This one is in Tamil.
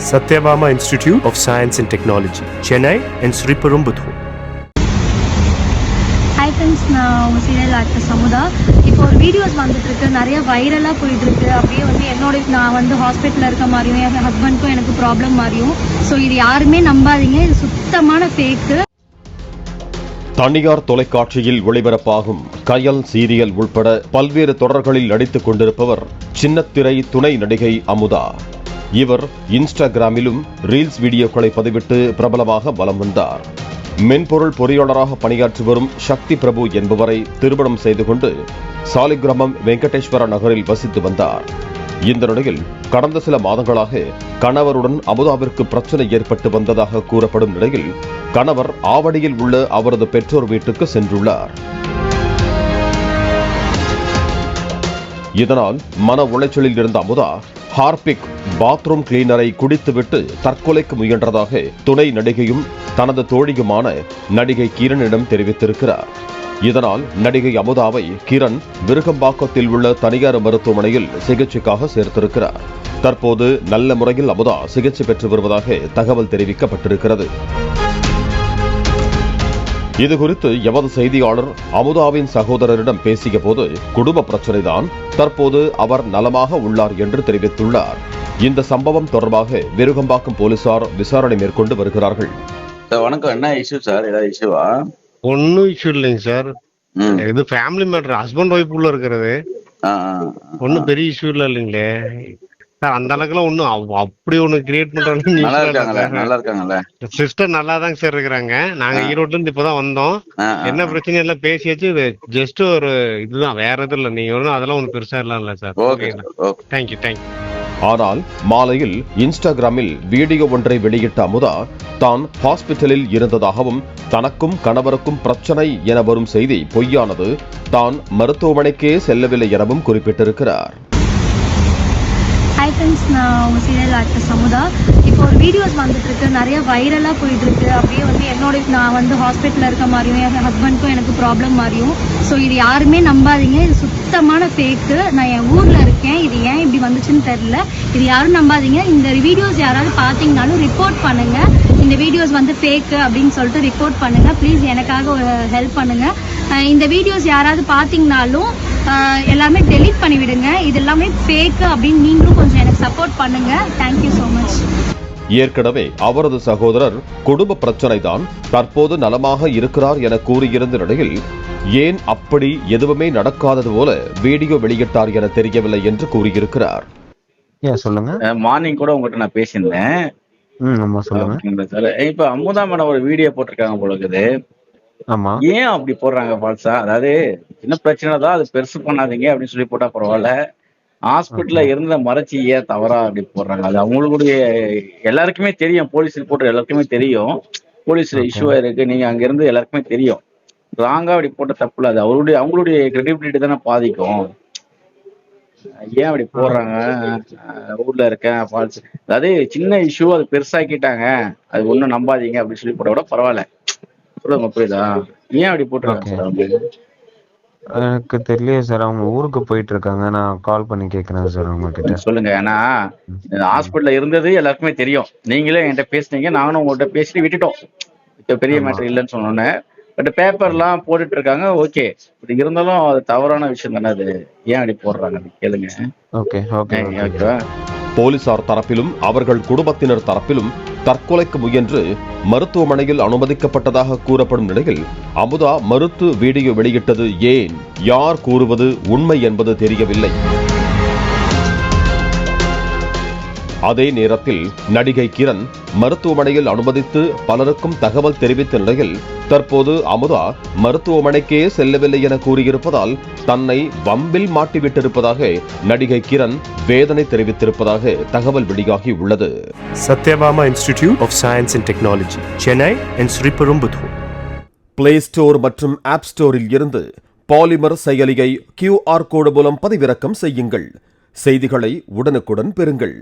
Satyabama Institute of Science and Technology, Chennai and Sriperumbudur. Hi friends, நான் உங்கள் சீரியல் ஆக்டர் சமுதா. இப்போ ஒரு வீடியோஸ் வந்துட்டுருக்கு, நிறைய வைரலாக போயிட்டுருக்கு. அப்படியே நான் ஹாஸ்பிட்டலில் இருக்க மாதிரியும் என் ஹஸ்பண்ட்க்கும் எனக்கு ப்ராப்ளம் மாதிரியும். ஸோ இது யாருமே நம்பாதீங்க, இது சுத்தமான ஃபேக்கு. தனியார் தொலைக்காட்சியில் ஒளிபரப்பாகும் கயல் சீரியல் உள்பட பல்வேறு தொடர்களில் நடித்துக் கொண்டிருப்பவர் சின்னத்திரை துணை நடிகை அமுதா. இவர் இன்ஸ்டாகிராமிலும் ரீல்ஸ் வீடியோக்களை பதிவிட்டு பிரபலமாக வலம் வந்தார். மென்பொருள் பொறியாளராக பணியாற்றி வரும் சக்தி பிரபு என்பவரை திருமணம் செய்து கொண்டு சாலிகிராமம் வெங்கடேஸ்வர நகரில் வசித்து வந்தார். இந்த நிலையில் கடந்த சில மாதங்களாக கணவருடன் அமுதாவிற்கு பிரச்சனை ஏற்பட்டு வந்ததாக கூறப்படும் நிலையில் கணவர் ஆவடியில் உள்ள அவரது பெற்றோர் வீட்டுக்கு சென்றுள்ளார். இதனால் மன உளைச்சலில் இருந்த அமுதா ஹார்பிக் பாத்ரூம் கிளீனரை குடித்துவிட்டு தற்கொலைக்கு முயன்றதாக துணை நடிகையும் தனது தோழியுமான நடிகை கிரணிடம் தெரிவித்திருக்கிறார். இதனால் நடிகை அமுதாவை கிரண் விருகம்பாக்கத்தில் உள்ள தனியார் மருத்துவமனையில் சிகிச்சைக்காக சேர்த்திருக்கிறார். தற்போது நல்ல முறையில் அமுதா சிகிச்சை பெற்று வருவதாக தகவல் தெரிவிக்கப்பட்டிருக்கிறது. இதுகுறித்து எமது செய்தியாளர் அமுதாவின் சகோதரரிடம் பேசிய போது குடும்ப பிரச்சனைதான், தற்போது அவர் நலமாக உள்ளார் என்று தெரிவித்துள்ளார். இந்த சம்பவம் தொடர்பாக விருகம்பாக்கம் போலீசார் விசாரணை மேற்கொண்டு வருகிறார்கள். வணக்கம், என்ன இஷ்யூ சார்? ஏதாவது இஷ்யூவா? ஒன்னும் இஷ்யூ இல்லைங்க சார். இது ஃபேமிலி மேட்டர், ஹஸ்பண்ட் ஒய்ஃப் உள்ள இருக்கிறது. ஒன்னும் பெரிய இஷ்யூ இல்லைங்களே சார். அந்த அளவுக்குலாம் ஒன்னும் அப்படி ஒண்ணு கிரியேட் பண்றாங்க. நல்லா இருக்காங்கல்ல? சிஸ்டர் நல்லா தாங்க சார் இருக்கிறாங்க. நாங்க ஈரோட்ல இருந்து இப்பதான் வந்தோம். என்ன பிரச்சனை எல்லாம் பேசியாச்சு. ஜஸ்ட் ஒரு இதுதான், வேற எதுவும் இல்லை. நீங்க ஒன்னும் அதெல்லாம் ஒண்ணு பெருசா இல்ல சார். Okay, thank you. ஆனால் மாலையில் இன்ஸ்டாகிராமில் வீடியோ ஒன்றை வெளியிட்ட அமுதா தான் ஹாஸ்பிட்டலில் இருந்ததாகவும் தனக்கும் கணவருக்கும் பிரச்சனை என வரும் செய்தி பொய்யானது, தான் மருத்துவமனைக்கே செல்லவில்லை எனவும் குறிப்பிட்டிருக்கிறார். ஹாய் ஃப்ரெண்ட்ஸ், நான் உங்கள் சீரியல் ஆக்டர் சமுதா. இப்போ ஒரு வீடியோஸ் வந்துட்டுருக்கு, நிறைய வைரலாக போயிட்டுருக்கு. அப்படியே நான் ஹாஸ்பிட்டலில் இருக்க மாதிரியும் என் ஹஸ்பண்ட்க்கும் எனக்கு ப்ராப்ளம் மாதிரியும். ஸோ இது யாருமே நம்பாதீங்க, இது சுத்தமான ஃபேக்கு. நான் என் ஊரில் இருக்கேன், இது ஏன் இப்படி வந்துச்சுன்னு தெரில. இது யாரும் நம்பாதீங்க. இந்த வீடியோஸ் யாராவது பார்த்தீங்கன்னாலும் ரிப்போர்ட் பண்ணுங்கள். இந்த வீடியோஸ் ஃபேக்கு அப்படின்னு சொல்லிட்டு ரிப்போர்ட் பண்ணுங்கள் ப்ளீஸ். எனக்காக ஒரு ஹெல்ப் பண்ணுங்கள். இந்த வீடியோஸ் யாராவது பார்த்தீங்கன்னாலும் எல்லாமே டெலீட் பண்ணிவிடுங்க. இது எல்லாமே ஃபேக்கு அப்படின்னு நீங்களும் கொஞ்சம் எனக்கு சப்போர்ட் பண்ணுங்க. Thank you so much. ஏற்கனவே அவரது சகோதரர் குடும்ப பிரச்சனை தான், தற்போது நலமாக இருக்கிறார் என கூறியிருந்த நிலையில் ஏன் அப்படி எதுவுமே நடக்காதது போல வீடியோ வெளியிட்டார் என தெரியவில்லை என்று கூறியிருக்கிறார். சொல்லுங்க. மார்னிங் கூட உங்ககிட்ட நான் பேசியிருந்தேன். சொல்லுங்க. இப்ப அமுதா மேடம் ஒரு வீடியோ போட்டிருக்காங்க போல இருக்குது. ஆமா, ஏன் அப்படி போடுறாங்க ஃபால்ஸா? அதாவது சின்ன பிரச்சனை தான், அது பெருசு பண்ணாதீங்க அப்படின்னு சொல்லி போட்டா பரவாயில்ல. ஹாஸ்பிட்டல்ல இருந்த மறைச்சி ஏன் தவறா அப்படி போடுறாங்க? அது அவங்களுடைய எல்லாருக்குமே தெரியும், போலீஸ் ரிப்போர்ட்டர் எல்லாருக்குமே தெரியும் போலீஸ்ல இஷ்யூவா இருக்கு. நீங்க அங்க இருந்து எல்லாருக்குமே தெரியும். ராங்கா அப்படி போட்ட தப்பு இல்லை. அது அவங்களுடைய கிரெடிபிலிட்டி தானே பாதிக்கும். ஏன் அப்படி போடுறாங்க? ஊர்ல இருக்கேன் ஃபால்ஸ், அதாவது சின்ன இஷ்யூ அது பெருசாக்கிட்டாங்க, அது ஒன்றும் நம்பாதீங்க அப்படின்னு சொல்லி போட விட பரவாயில்ல. சொல்லுங்க, புரியுதா? ஏன் அப்படி போட்டுருக்காங்க சார் அவங்க? எனக்கு தெரியல சார். அவங்க ஊருக்கு போயிட்டு இருக்காங்க. நான் கால் பண்ணி கேட்கறேன் சார் அவங்க கிட்ட. சொல்லுங்க. ஏன்னா ஹாஸ்பிட்டல்ல இருந்தது எல்லாருக்குமே தெரியும். நீங்களே என்கிட்ட பேசுனீங்க, நானும் உங்கள்கிட்ட பேசிட்டு விட்டுட்டோம். இப்ப பெரிய மேட்டர் இல்லைன்னு சொன்னோன்னே. பட் பேப்பர்லாம் போட்டுட்டு இருக்காங்க. ஓகே, இப்படி இருந்தாலும் அது தவறான விஷயம் தானே. அது ஏன் அப்படி போடுறாங்க கேளுங்க. ஓகேவா? போலீசார் தரப்பிலும் அவர்கள் குடும்பத்தினர் தரப்பிலும் தற்கொலைக்கு முயன்று மருத்துவமனையில் அனுமதிக்கப்பட்டதாக கூறப்படும் நிலையில் அமுதா மறுத்து வீடியோ வெளியிட்டது ஏன், யார் கூறுவது உண்மை என்பது தெரியவில்லை. அதே நேரத்தில் நடிகை கிரண் மருத்துவமனையில் அனுமதித்து பலருக்கும் தகவல் தெரிவித்த நிலையில் தற்போது அமுதா மருத்துவமனைக்கே செல்லவில்லை என கூறியிருப்பதால் தன்னை வம்பில் மாட்டிவிட்டிருப்பதாக நடிகை கிரண் வேதனை தெரிவித்திருப்பதாக தகவல் வெளியாகி உள்ளது. Sathyabama institute of science and technology, Chennai and Sriperumbudur. Play store மற்றும் ஆப் ஸ்டோரில் இருந்து பாலிமர் செயலியை QR கோடு மூலம் பதிவிறக்கம் செய்யுங்கள். செய்திகளை உடனுக்குடன் பெறுங்கள்.